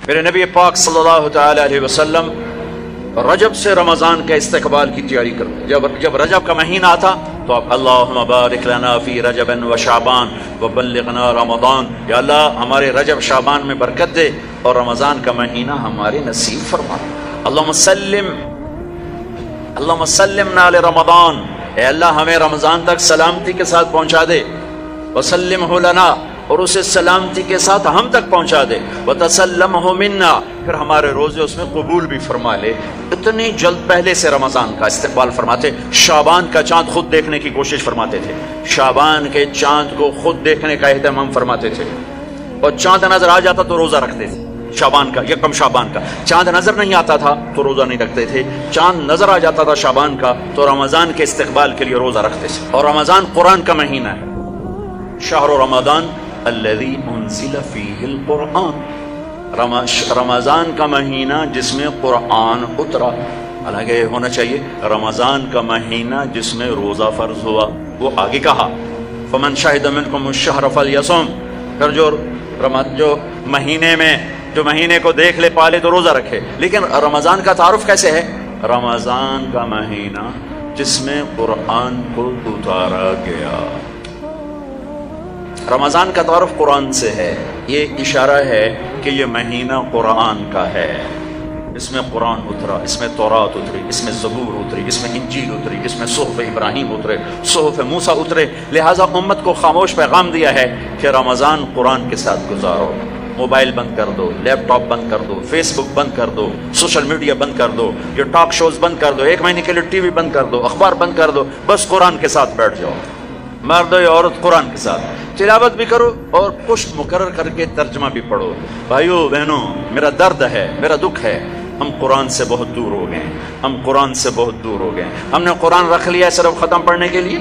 میرے نبی پاک صلی اللہ تعالی علیہ وسلم رجب سے رمضان کے استقبال کی تیاری کرتے. جب رجب کا مہینہ آتا تو آپ اللہم بارک لنا فی رجب و شعبان وبلغنا رمضان، یا اللہ ہمارے رجب شعبان میں برکت دے اور رمضان کا مہینہ ہمارے نصیب فرما. اللہم سلمنا لرمضان، اے اللہ ہمیں رمضان تک سلامتی کے ساتھ پہنچا دے. وسلمہ لنا، اور اسے سلامتی کے ساتھ ہم تک پہنچا دے. وتسلمہ منا، پھر ہمارے روزے اس میں قبول بھی فرما لے. اتنی جلد پہلے سے رمضان کا استقبال فرماتے. شعبان کا چاند خود دیکھنے کی کوشش فرماتے تھے، شعبان کے چاند کو خود دیکھنے کا اہتمام فرماتے تھے. اور چاند نظر آ جاتا تو روزہ رکھتے تھے. شعبان کا، یکم شعبان کا چاند نظر نہیں آتا تھا تو روزہ نہیں رکھتے تھے. چاند نظر آ جاتا تھا شعبان کا تو رمضان کے استقبال کے لیے روزہ رکھتے تھے. اور رمضان قرآن کا مہینہ ہے. شہر رمضان الذی انزل فیہ القرآن، رمضان کا مہینہ جس میں قرآن اترا. حالانکہ یہ ہونا چاہیے رمضان کا مہینہ جس میں روزہ فرض ہوا. وہ آگے کہا فمن شہد منکم الشہر فلیصم، پھر جو مہینے کو دیکھ لے پالے تو روزہ رکھے. لیکن رمضان کا تعارف کیسے ہے؟ رمضان کا مہینہ جس میں قرآن کو اتارا گیا. رمضان کا تعارف قرآن سے ہے. یہ اشارہ ہے کہ یہ مہینہ قرآن کا ہے. اس میں قرآن اترا، اس میں تورات اتری، اس میں زبور اتری، اس میں انجیل اتری، اس میں صحف ابراہیم اترے، صحف موسیٰ اترے. لہٰذا امت کو خاموش پیغام دیا ہے کہ رمضان قرآن کے ساتھ گزارو. موبائل بند کر دو، لیپ ٹاپ بند کر دو، فیس بک بند کر دو، سوشل میڈیا بند کر دو، یہ ٹاک شوز بند کر دو، 1 مہینے کے لیے ٹی وی بند کر دو، اخبار بند کر دو. بس قرآن کے ساتھ بیٹھ جاؤ. مرد یا عورت قرآن کے ساتھ تلاوت بھی کرو اور پشت مقرر کر کے ترجمہ بھی پڑھو. بھائیو بہنوں، میرا درد ہے، میرا دکھ ہے، ہم قرآن سے بہت دور ہو گئے. ہم قرآن سے بہت دور ہو گئے. ہم نے قرآن رکھ لیا ہے صرف ختم پڑھنے کے لیے،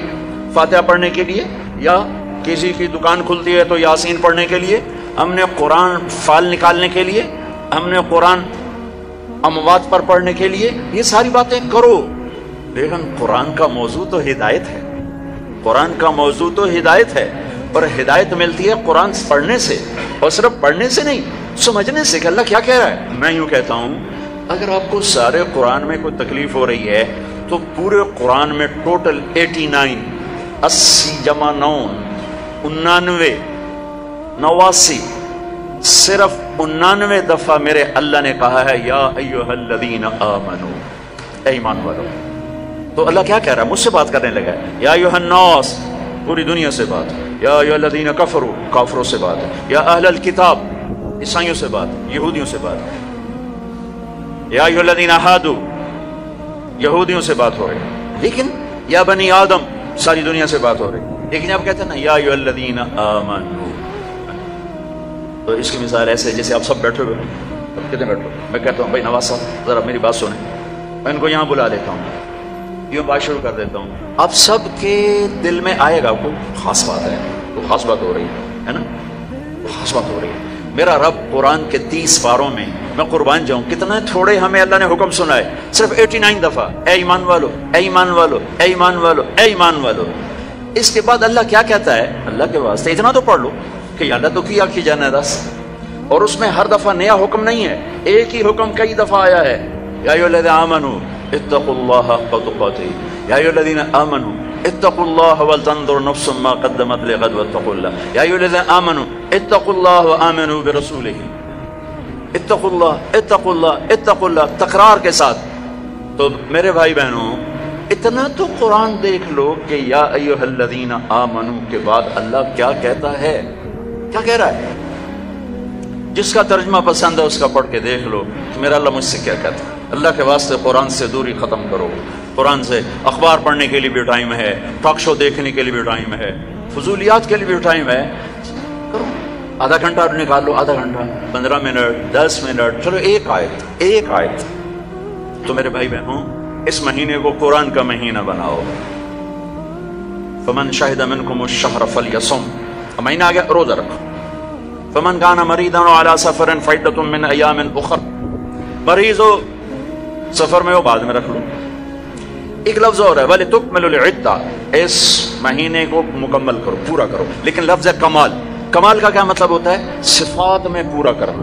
فاتحہ پڑھنے کے لیے، یا کسی کی دکان کھلتی ہے تو یاسین پڑھنے کے لیے. ہم نے قرآن فال نکالنے کے لیے، ہم نے قرآن اموات پر پڑھنے کے لیے. یہ ساری باتیں کرو، لیکن قرآن کا موضوع تو ہدایت ہے. قرآن کا موضوع تو ہدایت ہے، اور ہدایت ملتی ہے قرآن پڑھنے سے، اور صرف پڑھنے سے نہیں، سمجھنے سے کہ اللہ کیا کہہ رہا ہے. میں یوں کہتا ہوں، اگر آپ کو سارے قرآن میں کوئی تکلیف ہو رہی ہے تو پورے قرآن میں ٹوٹل 89 80 جمع 9 99 89 صرف 99 دفعہ میرے اللہ نے کہا ہے یا ایھا الذین آمنو، اے ایمان والو. تو اللہ کیا کہہ رہا ہے؟ مجھ سے بات کرنے لگا ہے. یا ایھا الناس، پوری دنیا سے بات. یا ایھا الذین کفروا، کافروں سے بات. یا اہل الکتاب، عیسائیوں سے بات، یہودیوں سے بات. یا ایھا الذین ہادوا، یہودیوں سے بات ہو رہی. لیکن یا بنی آدم، ساری دنیا سے بات ہو رہی. لیکن اب کہتے ہیں نا یا ایھا الذین آمنوا. تو اس کی مثال ایسے جیسے آپ سب بیٹھے ہوئے. اب کتنے بیٹھو؟ میں کہتا ہوں بھائی نواز صاحب ذرا میری بات سنیں. میں ان کو یہاں بلا لیتا ہوں، یہ بات شروع کر دیتا ہوں. اب سب کے دل میں آئے گا کوئی خاص بات ہے، کوئی خاص بات ہو رہی ہے نا، خاص بات ہو رہی ہے. میرا رب قرآن کے 30 پاروں میں، میں قربان جاؤں کتنا تھوڑے ہمیں اللہ نے حکم سنا ہے، صرف 89 دفعہ اے ایمان والو، اے ایمان والو، اے ایمان والو، اے ایمان والو. اس کے بعد اللہ کیا کہتا ہے؟ اللہ کے واسطے اتنا تو پڑھ لو کہ یا اللہ تو کیا کی جانا دس. اور اس میں ہر دفعہ نیا حکم نہیں ہے، ایک ہی حکم کئی دفعہ آیا ہے. یا ایھا الذین آمنوا اتقوا اللہ حق تقاته، یا ایھا الذین آمنوا اتقوا اللہ ولتنظر نفس ما قدمت لغد واتقوا اللہ، یا ایھا الذین آمنوا اتقوا اللہ وآمنوا برسولہ. اتقوا اللہ، اتقوا اللہ، اتقوا اللہ، تکرار کے ساتھ. تو میرے بھائی بہنوں، اتنا تو قرآن دیکھ لو کہ یا ایھا الذین آمنوا کے بعد اللہ کیا کہتا ہے، کیا کہہ رہا ہے. جس کا ترجمہ پسند ہے اس کا پڑھ کے دیکھ لو کہ میرا اللہ مجھ سے کیا کہتا ہے. اللہ کے واسطے قرآن سے دوری ختم کرو. قرآن سے اخبار پڑھنے کے لیے بھی ٹائم ہے، ٹاک شو دیکھنے کے لیے بھی ٹائم ہے، فضولیات کے لیے بھی ٹائم ہے. کرو، آدھا گھنٹہ نکال لو، آدھا گھنٹہ، 15 منٹ، 10 منٹ، چلو ایک آیت. تو میرے بھائی بہنوں، اس مہینے کو قرآن کا مہینہ بناؤ. فمن شہد منکم الشہر فلیصم، مہینہ آ گیا، روزہ رکھو. فمن کان مریضا علی سفر فعدۃ من ایام اخر، مریض ہو سفر میں ہو بعد میں رکھ لو. ایک لفظ اور ہے وَلِتُكْمِلُوا الْعِدَّةَ، اس مہینے کو مکمل کرو، پورا کرو. لیکن لفظ ہے کمال. کمال کا کیا مطلب ہوتا ہے؟ صفات میں پورا کرنا.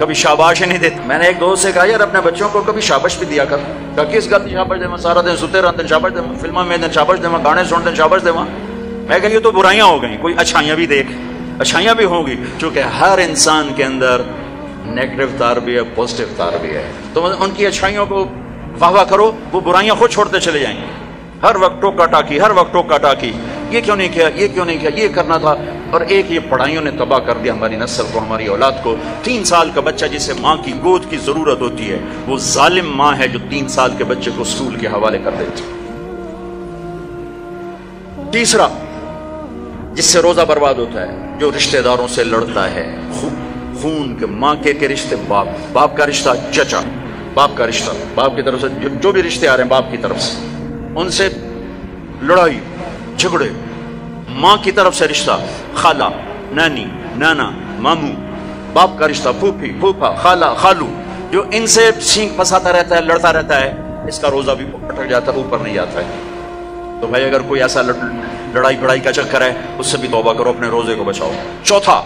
کبھی شاباش نہیں دیتے. میں نے ایک دوست سے کہا یار اپنے بچوں کو کبھی شاباش بھی دیا کر. کہ کس گل شاباش دے سارا دن ستے رہتے شاباش دے فلموں میں شاباش دے گانے سنتے شاباش دے. میں کہ یہ تو برائیاں ہو گئیں, کوئی اچھائیاں بھی دیکھ. اچھائیاں بھی ہوں گی, چونکہ ہر انسان کے اندر نیگیٹو تار بھی ہے, پازیٹیو تار بھی ہے. تو ان کی اچھائیوں کو واہ واہ کرو, وہ برائیاں خود چھوڑتے چلے جائیں گے. ہر وقت ٹوکا ٹاکی, ہر وقت ٹوکا ٹاکی, یہ کیوں نہیں کیا, یہ کیوں نہیں کیا, یہ کرنا تھا. اور ایک یہ پڑھائیوں نے تباہ کر دیا ہماری نسل کو, ہماری اولاد کو. 3 سال کا بچہ جسے ماں کی گود کی ضرورت ہوتی ہے, وہ ظالم ماں ہے جو 3 سال کے بچے کو اسکول کے حوالے کر دیتی. تیسرا جس سے روزہ برباد ہوتا ہے, جو رشتہ داروں سے لڑتا ہے, خون کے ماں کے رشتے, باپ کا رشتہ, چچا باپ کا رشتہ, باپ کی طرف سے جو بھی رشتے آ رہے ہیں باپ کی طرف سے, ان سے لڑائی جھگڑے. ماں کی طرف سے رشتہ, خالہ, نانی, نانا, ماموں, باپ کا رشتہ, پھوپھی, پھوپھا, خالہ, خالو, جو ان سے سینگ پھنساتا رہتا ہے, لڑتا رہتا ہے, اس کا روزہ بھی اٹک جاتا ہے, اوپر نہیں جاتا ہے. تو بھائی اگر کوئی ایسا لڑائی پڑائی کا چکر ہے, اس سے بھی توبہ کرو, اپنے روزے کو بچاؤ. چوتھا,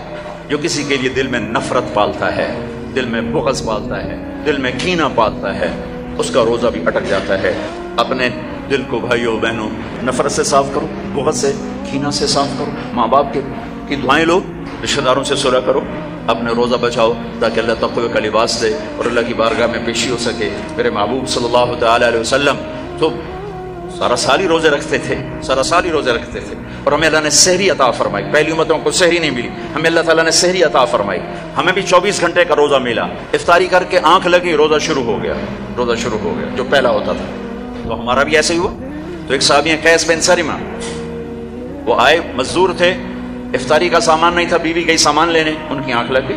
جو کسی کے لیے دل میں نفرت پالتا ہے, دل میں بغض پالتا ہے, دل میں کینہ پالتا ہے, اس کا روزہ بھی اٹک جاتا ہے. اپنے دل کو بھائیوں بہنوں نفرت سے صاف کرو, بغض سے, کینہ سے صاف کرو. ماں باپ کی دعائیں لو, رشتہ داروں سے صلح کرو, اپنے روزہ بچاؤ, تاکہ اللہ تقوی کا لباس دے اور اللہ کی بارگاہ میں پیشی ہو سکے. میرے محبوب صلی اللہ تعالی علیہ وسلم تو سارا سال ہی روزے رکھتے تھے, سارا سال ہی روزے رکھتے تھے. اور ہمیں اللہ نے سحری عطا فرمائی. پہلی امتوں کو سحری نہیں ملی, ہمیں اللہ تعالیٰ نے سحری عطا فرمائی. ہمیں بھی 24 گھنٹے کا روزہ ملا. افطاری کر کے آنکھ لگی, روزہ شروع ہو گیا, روزہ شروع ہو گیا, جو پہلا ہوتا تھا. تو ہمارا بھی ایسے ہی ہوا. تو ایک صحابی ہیں قیس بن سرمہ, وہ آئے, مزدور تھے, افطاری کا سامان نہیں تھا, بیوی گئی سامان لینے, ان کی آنکھ لگ گئی,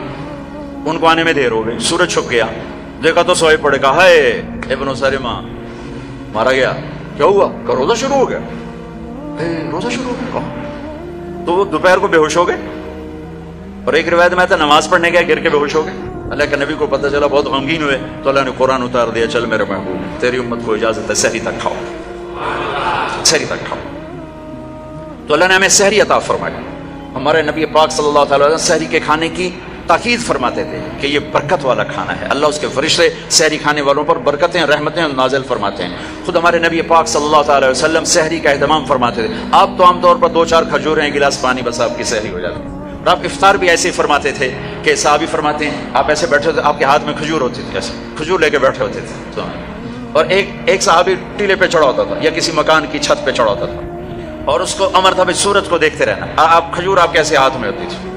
ان کو آنے میں دیر ہو گئی. سورج چھپ گیا, دیکھا تو سوئے پڑے, کہا ہائے ابن سرمہ مارا گیا. کیا ہوا؟ کہ روزہ شروع ہو گیا. روزہ شروع ہو گیا. تو وہ دوپہر کو بے ہوش ہو گئے, اور ایک روایت میں آتا نماز پڑھنے گیا, گر کے بے ہوش ہو گئے. اللہ کے نبی کو پتہ چلا, بہت غمگین ہوئے, تو اللہ نے قرآن اتار دیا, چل میرے محبوب تیری امت کو اجازت ہے سحری تک کھاؤ, سحری تک کھاؤ. تو اللہ نے ہمیں سحری عطا فرمائی. ہمارے نبی پاک صلی اللہ تعالی وسلم سحری کے کھانے کی تاکید فرماتے تھے کہ یہ برکت والا کھانا ہے. اللہ اس کے فرشتے سحری کھانے والوں پر برکتیں, رحمتیں نازل فرماتے ہیں. خود ہمارے نبی پاک صلی اللہ تعالی وسلم سحری کا اہتمام فرماتے تھے. آپ تو عام طور پر 2-4 کھجوریں, ایک گلاس پانی, بس آپ کی سحری ہو جاتی. اور آپ افطار بھی ایسے ہی فرماتے تھے کہ صحابی فرماتے ہیں آپ ایسے بیٹھے ہوتے, آپ کے ہاتھ میں کھجور ہوتی تھی, ایسے کھجور لے کے بیٹھے ہوتے تھے. اور ایک صحابی ٹیلے پہ چڑھا ہوتا تھا یا کسی مکان کی چھت پہ چڑھا ہوتا تھا, اور اس کو امر تھا بھائی سورج کو دیکھتے رہنا. آپ کھجور آپ کیسے ہاتھ میں ہوتی تھی.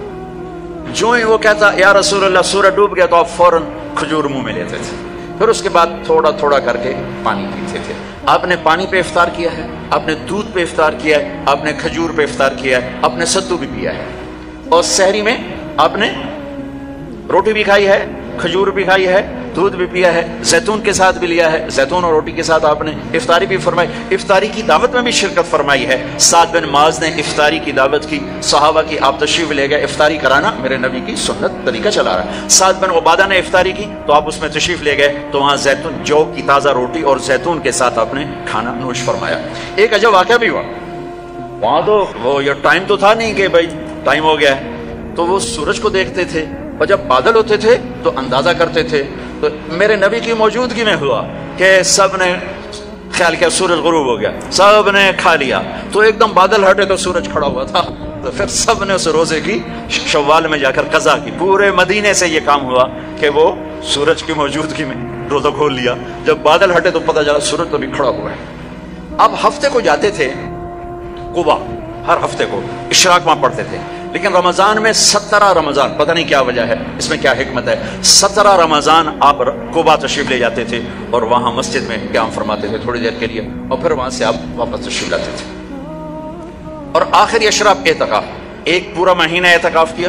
جو ہی وہ کہتا یا رسول اللہ سورج ڈوب گیا, تو آپ فوراً کھجور منہ میں لیتے تھے. پھر اس کے بعد تھوڑا تھوڑا کر کے پانی پیتے تھے. آپ نے پانی پہ افطار کیا ہے, آپ نے دودھ پہ افطار کیا ہے, آپ نے کھجور پہ افطار کیا ہے, آپ نے ستو بھی پیا ہے, اور سحری میں آپ نے روٹی بھی کھائی ہے, کھجور بھی کھائی ہے, دودھ بھی پیا ہے, زیتون کے ساتھ بھی لیا ہے, زیتون اور روٹی کے ساتھ آپ نے افطاری بھی فرمائی. افطاری کی دعوت میں بھی شرکت فرمائی ہے. سعد بن معاذ نے افطاری کی دعوت کی, صحابہ کی, آپ تشریف لے گئے. افطاری کرانا میرے نبی کی سنت, طریقہ چلا رہا ہے. سعد بن عبادہ نے افطاری کی, تو آپ اس میں تشریف لے گئے, تو وہاں زیتون, جو کی تازہ روٹی اور زیتون کے ساتھ آپ نے کھانا نوش فرمایا. ایک عجب واقعہ بھی ہوا وہاں. تو وہ یہ ٹائم تو تھا نہیں کہ بھائی ٹائم ہو گیا ہے, تو وہ سورج کو دیکھتے تھے, اور جب بادل ہوتے تھے تو اندازہ کرتے تھے. تو میرے نبی کی موجودگی میں ہوا کہ سب نے خیال کیا سورج غروب ہو گیا, سب نے کھا لیا, تو ایک دم بادل ہٹے تو سورج کھڑا ہوا تھا. تو پھر سب نے اس روزے کی شوال میں جا کر قضا کی. پورے مدینے سے یہ کام ہوا کہ وہ سورج کی موجودگی میں روزہ کھول لیا. جب بادل ہٹے تو پتہ چلا سورج تو بھی کھڑا ہوا ہے. اب ہفتے کو جاتے تھے قبا, ہر ہفتے کو اشراق وہاں پڑھتے تھے. لیکن رمضان میں 17 رمضان, پتہ نہیں کیا وجہ ہے, اس میں کیا حکمت ہے, 17 رمضان آپ قبا تشریف لے جاتے تھے, اور وہاں مسجد میں قیام فرماتے تھے تھوڑی دیر کے لیے, اور پھر وہاں سے آپ واپس تشریف لاتے تھے. اور آخری اشراف اعتکاف, ایک پورا مہینہ اعتکاف کیا,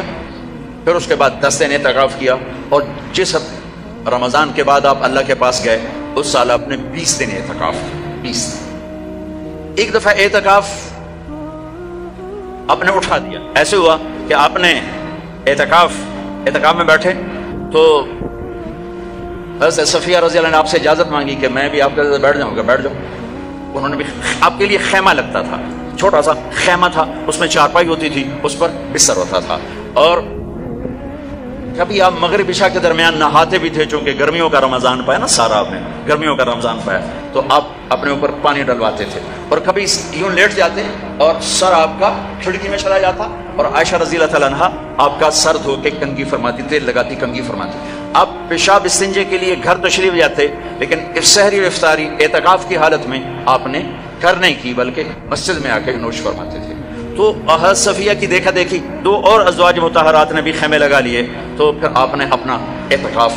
پھر اس کے بعد 10 دن اعتکاف کیا, اور جس رمضان کے بعد آپ اللہ کے پاس گئے اس سال آپ نے 20 دن اعتکاف, 20. ایک دفعہ اعتکاف آپ نے اٹھا دیا. ایسے ہوا کہ آپ نے اعتکاف میں بیٹھے, تو حضرت صفیہ رضی اللہ عنہ نے آپ سے اجازت مانگی کہ میں بھی آپ کے ساتھ بیٹھ جاؤں گا. بیٹھ جاؤ. انہوں نے بھی, آپ کے لیے خیمہ لگتا تھا, چھوٹا سا خیمہ تھا, اس میں چارپائی ہوتی تھی, اس پر بستر ہوتا تھا, اور کبھی آپ مغرب عشاء کے درمیان نہاتے بھی تھے، چونکہ گرمیوں کا رمضان پایا نا سارا آپ نے، گرمیوں کا رمضان پایا، تو آپ اپنے اوپر پانی ڈلواتے تھے، اور کبھی یوں لیٹ جاتے اور سر آپ کا کھڑکی میں چلا جاتا، اور عائشہ رضی اللہ تعالیٰ عنہا آپ کا سر دھو کے کنگھی فرماتی، تیل لگاتی کنگھی فرماتی۔ آپ پیشاب استنجے کے لیے گھر تشریف جاتے، لیکن سحری و افطاری اعتکاف کی حالت میں آپ نے گھر نہیں کی، بلکہ مسجد میں آ کے نوش فرماتے تھے۔ تو حضرت صفیہ کی دیکھا دیکھی دو اور ازواج مطہرات نے بھی خیمے لگا لیے، تو پھر آپ نے اپنا اعتکاف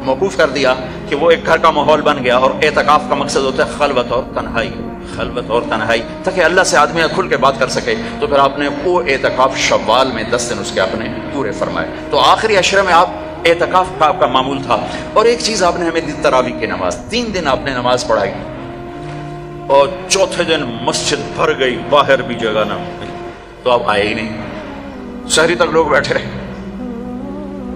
موقوف کر دیا کہ وہ ایک گھر کا ماحول بن گیا، اور اعتکاف کا مقصد ہوتا ہے خلوت اور تنہائی، خلوت اور تنہائی، تاکہ اللہ سے آدمی کھل کے بات کر سکے۔ تو پھر آپ نے وہ اعتکاف شوال میں 10 دن اس کے آپ نے پورے فرمائے۔ تو آخری عشرے میں آپ اعتکاف کا آپ کا معمول تھا۔ اور ایک چیز آپ نے ہمیں دی، تراویح کی نماز، 3 دن آپ نے نماز پڑھائی، اور چوتھے دن مسجد بھر گئی، باہر بھی جگہ نہ ملی، تو آپ آئے ہی نہیں، شہری تک لوگ بیٹھے رہے۔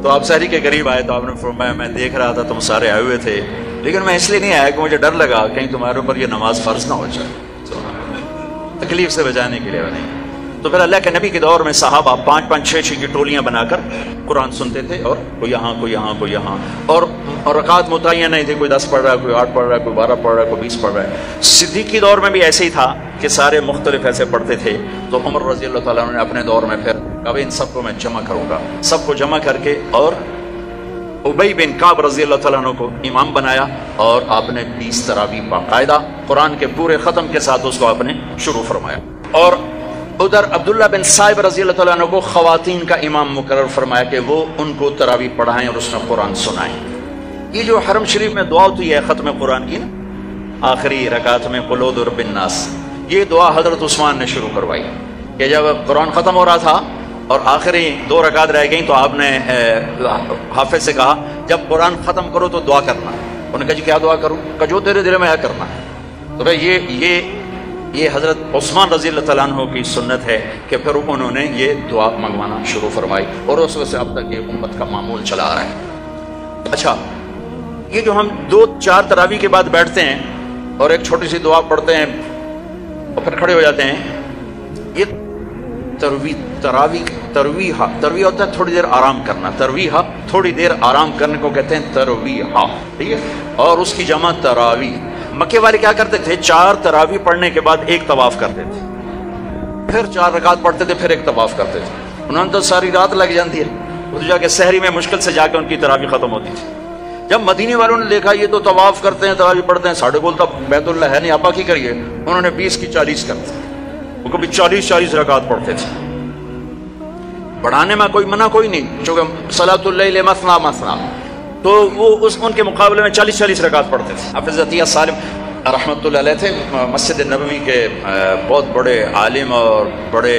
تو آپ شہری کے قریب آئے تو آپ نے فرمایا میں دیکھ رہا تھا تم سارے آئے ہوئے تھے، لیکن میں اس لیے نہیں آیا کہ مجھے ڈر لگا کہیں تمہارے اوپر یہ نماز فرض نہ ہو جائے، تکلیف سے بچانے کے لیے نہیں۔ تو پھر اللہ کے نبی کے دور میں صحابہ 5-5 6-6 کی ٹولیاں بنا کر قرآن سنتے تھے، اور کوئی یہاں کوئی یہاں کوئی یہاں، اور رکعت متعین نہیں تھی، کوئی 10 پڑھ رہا ہے، کوئی 8 پڑھ رہا ہے، کوئی 12 پڑھ رہا ہے، کوئی 20 پڑھ رہا ہے۔ صدیق کے دور میں بھی ایسے ہی تھا کہ سارے مختلف ایسے پڑھتے تھے۔ تو عمر رضی اللہ تعالیٰ عنہ نے اپنے دور میں پھر کہا ان سب کو میں جمع کروں گا، سب کو جمع کر کے، اور ابی بن کعب رضی اللہ تعالیٰ عنہ کو امام بنایا، اور آپ نے 20 تراویح باقاعدہ قرآن کے پورے ختم کے ساتھ اس کو آپ نے شروع فرمایا۔ اور ادھر عبداللہ بن صائب رضی اللہ تعالیٰ عنہ کو خواتین کا امام مقرر فرمایا کہ وہ ان کو تراویح پڑھائیں اور اس میں قرآن سنائیں۔ یہ جو حرم شریف میں دعا ہوتی ہے ختم قرآن کی نا، آخری رکعت میں قل اعوذ برب الناس، یہ دعا حضرت عثمان نے شروع کروائی کہ جب قرآن ختم ہو رہا تھا اور آخری 2 رکعت رہ گئیں، تو آپ نے حافظ سے کہا جب قرآن ختم کرو تو دعا کرنا۔ انہوں نے کہا جی کیا دعا کروں؟ کہ جو تیرے دل میں ہے کرنا ہے۔ تو بھائی یہ حضرت عثمان رضی اللہ تعالیٰ عنہ کی سنت ہے کہ پھر انہوں نے یہ دعا منگوانا شروع فرمائی، اور اس وجہ سے اب تک یہ امت کا معمول چلا آ رہا ہے۔ اچھا، یہ جو ہم 2-4 تراویح کے بعد بیٹھتے ہیں اور ایک چھوٹی سی دعا پڑھتے ہیں اور پھر کھڑے ہو جاتے ہیں، یہ ترویح ہوتا ہے تھوڑی دیر آرام کرنا، ترویح تھوڑی دیر آرام کرنے کو کہتے ہیں ترویح، ٹھیک ہے، اور اس کی جمع تراویح۔ مکے والے کیا کرتے تھے؟ 4 تراویح پڑھنے کے بعد 1 طواف کرتے تھے، پھر 4 رکعت پڑھتے تھے، پھر 1 طواف کرتے تھے۔ انہوں نے تو ساری رات لگ جاتی ہے، وہ تو جا کے سحری میں مشکل سے جا کے ان کی تراویح ختم ہوتی تھی۔ جب مدینے والوں نے دیکھا یہ تو طواف کرتے ہیں تراویح پڑھتے ہیں، ساڑھے کول تو بیت اللہ ہے نہیں، آپا کی کریے، انہوں نے 20 کی 40 کرتے، وہ کبھی 40 رکعت پڑھتے تھے۔ بڑھانے میں کوئی منع کوئی نہیں، چونکہ صلاۃ اللیل مثنی مثنی، تو وہ ان کے مقابلے میں 40 رکعت پڑھتے تھے۔ حافظ عطیہ سالم رحمۃ اللہ علیہ تھے مسجد نبوی کے بہت بڑے عالم اور بڑے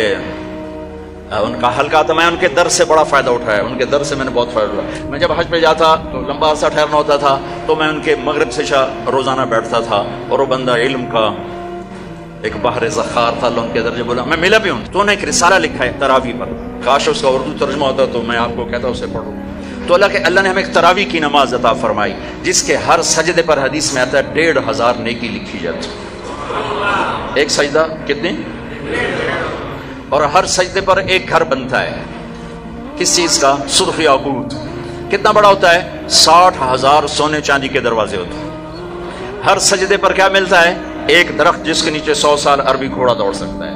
ان کا حلقہ تھا، میں ان کے درس سے بڑا فائدہ اٹھایا، ان کے درس سے میں نے بہت فائدہ اٹھایا۔ میں جب حج پہ جاتا تو لمبا عرصہ ٹھہرنا ہوتا تھا، تو میں ان کے مغرب سے عشاء روزانہ بیٹھتا تھا، اور وہ بندہ علم کا ایک بحر ذخار تھا، اللہ ان کے درجے بولا، میں ملا بھی ہوں۔ تو انہوں نے ایک رسالہ لکھا ہے تراویح پر، کاش اس کا اردو ترجمہ ہوتا تو میں آپ کو کہتا اسے پڑھوں۔ تو اللہ نے ہمیں ایک تراویح کی نماز عطا فرمائی، جس کے ہر سجدے پر حدیث میں آتا ہے 1500 نیکی لکھی جاتی۔ ایک سجدہ کتنے؟ اور ہر سجدے پر 1 گھر بنتا ہے، کس چیز کا؟ سرخ یاقوت۔ کتنا بڑا ہوتا ہے؟ 60,000 سونے چاندی کے دروازے ہوتے ہیں۔ ہر سجدے پر کیا ملتا ہے؟ 1 درخت جس کے نیچے 100 سال عربی گھوڑا دوڑ سکتا ہے۔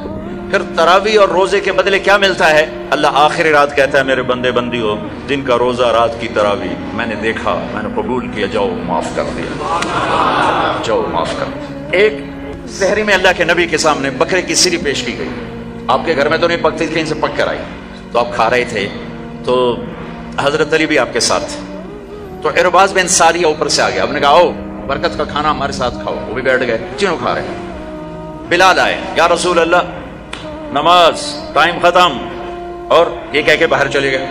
پھر تراویح اور روزے کے بدلے کیا ملتا ہے؟ اللہ آخری رات کہتا ہے میرے بندے بندی ہو، دن کا روزہ رات کی تراویح میں نے دیکھا، میں نے قبول کیا، جاؤ معاف کر دیا، جاؤ معاف کر دیا۔ ایک سحری میں اللہ کے نبی کے سامنے بکرے کی سری پیش کی گئی، آپ کے گھر میں تو نہیں پکتی، کہیں سے پک کر آئی، تو آپ کھا رہے تھے، تو حضرت علی بھی آپ کے ساتھ تھے، تو ارباز بن ساریہ اوپر سے آ گیا، آپ نے کہا آؤ برکت کا کھانا ہمارے ساتھ کھاؤ، وہ بھی بیٹھ گئے، تینوں کھا رہے ہیں۔ بلال آئے، یا رسول اللہ نماز ٹائم ختم، اور یہ کہہ کے باہر چلے گئے۔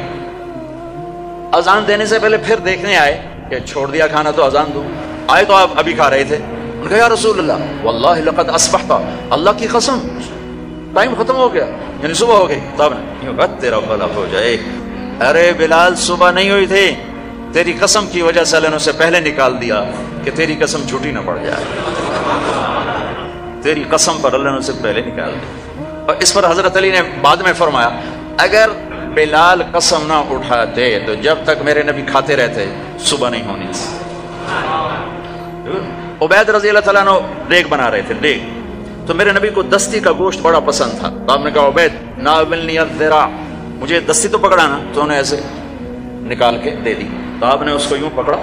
اذان دینے سے پہلے پھر دیکھنے آئے کہ چھوڑ دیا کھانا تو اذان دو، آئے تو آپ ابھی کھا رہے تھے، انہوں نے کہا یا رسول اللہ واللہ لقد اصبحت، اللہ کی قسم ٹائم ختم ہو گیا، یعنی صبح ہو گئی۔ تب تیرا بھلا ہو جائے، ارے بلال صبح نہیں ہوئی تھی، تیری قسم کی وجہ سے اللہ نے اسے پہلے نکال دیا کہ تیری قسم جھوٹی نہ پڑ جائے، تیری قسم پر اللہ نے اسے پہلے نکال دیا۔ اور اس پر حضرت علی نے بعد میں فرمایا اگر بلال قسم نہ اٹھاتے تو جب تک میرے نبی کھاتے رہتے صبح نہیں ہونی تھی۔ عبید رضی اللہ تعالیٰ عنہ دیگ بنا رہے تھے، دیگ، تو میرے نبی کو دستی کا گوشت بڑا پسند تھا، تو آپ نے کہا عبید ناولنی الذراع، مجھے دستی تو پکڑانا، تو انہوں نے ایسے نکال کے دے دی، تو آپ نے اس کو یوں پکڑا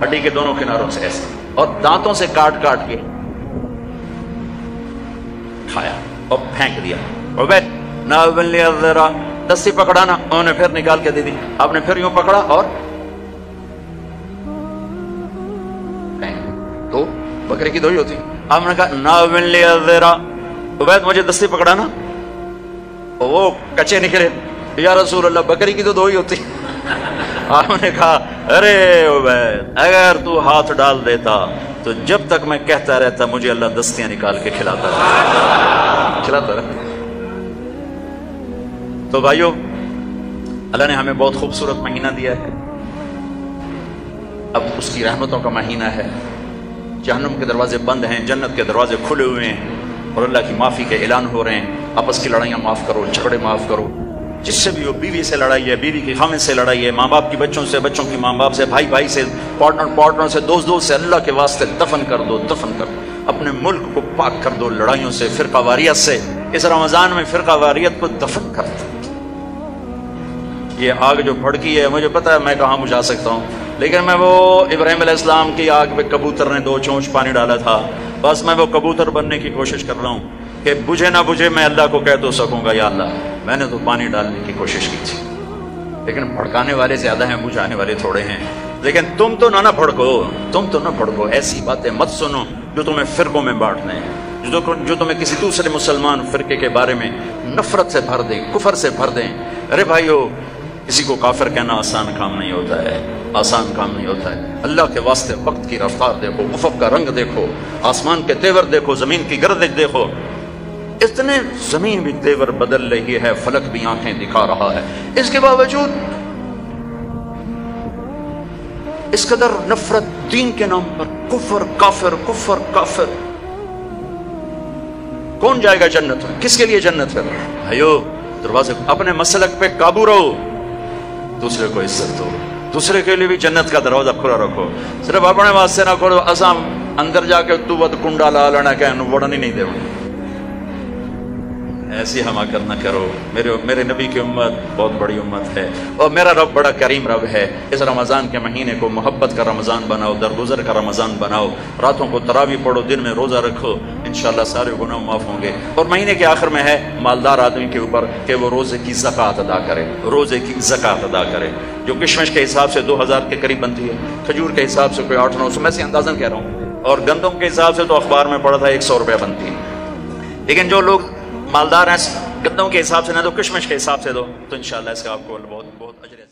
ہڈی کے دونوں کناروں سے ایسے، اور دانتوں سے کاٹ کاٹ کے کھایا اور پھینک دیا۔ عبید ناولنی الذراع، دستی پکڑانا، انہوں نے پھر نکال کے دے دی، آپ نے پھر یوں پکڑا اور تو بکرے کی دوئی ہوتی، آپ نے کہا ناولنی الذراع، عبید مجھے دستی پکڑانا، وہ کچے نکلے، یا رسول اللہ بکری کی تو دو ہی ہوتی۔ آپ نے کہا ارے عبید اگر تو ہاتھ ڈال دیتا تو جب تک میں کہتا رہتا مجھے اللہ دستیاں نکال کے کھلاتا رہتا۔ تو بھائیو، اللہ نے ہمیں بہت خوبصورت مہینہ دیا ہے، اب اس کی رحمتوں کا مہینہ ہے، جہنم کے دروازے بند ہیں، جنت کے دروازے کھلے ہوئے ہیں، اور اللہ کی معافی کے اعلان ہو رہے ہیں۔ آپس کی لڑائیاں معاف کرو، جھگڑے معاف کرو، جس سے بھی ہو، بیوی سے لڑائی ہے، بیوی کی خامن سے لڑائی ہے، ماں باپ کی بچوں سے، بچوں کی ماں باپ سے، بھائی بھائی سے، پارٹنر سے، دوست سے، اللہ کے واسطے دفن کر دو، دفن کر دو، اپنے ملک کو پاک کر دو لڑائیوں سے، فرقہ واریت سے۔ اس رمضان میں فرقہ واریت کو دفن کر دو۔ یہ آگ جو بھڑکی ہے، مجھے پتا ہے میں کہاں بجھا سکتا ہوں، لیکن میں وہ ابراہیم علیہ السلام کی آگ پہ کبوتر نے 2 چونچ پانی ڈالا تھا، بس میں وہ کبوتر بننے کی کوشش کر رہا ہوں کہ بجھے نہ بجھے میں اللہ کو کہہ تو سکوں گا یا اللہ میں نے تو پانی ڈالنے کی کوشش کی تھی، لیکن بھڑکانے والے زیادہ ہیں، بجھانے والے تھوڑے ہیں۔ لیکن تم تو نہ بھڑکو، تم تو نہ بھڑکو، ایسی باتیں مت سنو جو تمہیں فرقوں میں بانٹ دیں، جو تمہیں کسی دوسرے مسلمان فرقے کے بارے میں نفرت سے بھر دیں، کفر سے بھر دیں۔ ارے بھائیو، کسی کو کافر کہنا آسان کام نہیں ہوتا ہے، آسان کام نہیں ہوتا ہے۔ اللہ کے واسطے وقت کی رفتار دیکھو، افق کا رنگ دیکھو، آسمان کے تیور دیکھو، زمین کی گردش دیکھو، اتنے زمین بھی تیور بدل رہی ہے، فلک بھی آنکھیں دکھا رہا ہے، اس کے باوجود اس قدر نفرت دین کے نام پر، کفر کافر، کفر کافر۔ کون جائے گا جنت میں؟ کس کے لیے جنت ہے؟ بھائیو، دروازے اپنے مسلک پہ قابو رہو، دوسرے کو عزت دو، دوسرے کے لیے بھی جنت کا دروازہ کھلا رکھو، صرف اپنے واسطے نہ کھولو، اساں اندر جا کے تو ود کنڈا لا لینا کہ وڑن ہی نہیں دے، ایسی حماقت نہ کرو۔ میرے نبی کی امت بہت بڑی امت ہے، اور میرا رب بڑا کریم رب ہے۔ اس رمضان کے مہینے کو محبت کا رمضان بناؤ، درگزر کا رمضان بناؤ، راتوں کو تراویح پڑھو، دن میں روزہ رکھو، انشاءاللہ سارے گناہ معاف ہوں گے۔ اور مہینے کے آخر میں ہے مالدار آدمی کے اوپر کہ وہ روزے کی زکوٰۃ ادا کرے، روزے کی زکوٰۃ ادا کرے، جو کشمش کے حساب سے 2000 کے قریب بنتی ہے، کھجور کے حساب سے کوئی 800-900، میں سے اندازاً کہہ رہا ہوں، اور گندم کے حساب سے تو اخبار میں پڑھا تھا 100 روپے بنتی ہے، لیکن جو لوگ مالدار ہیں گندم کے حساب سے نہ دو، کشمش کے حساب سے دو، تو انشاءاللہ اس کا آپ کو بہت بہت اجر ہے۔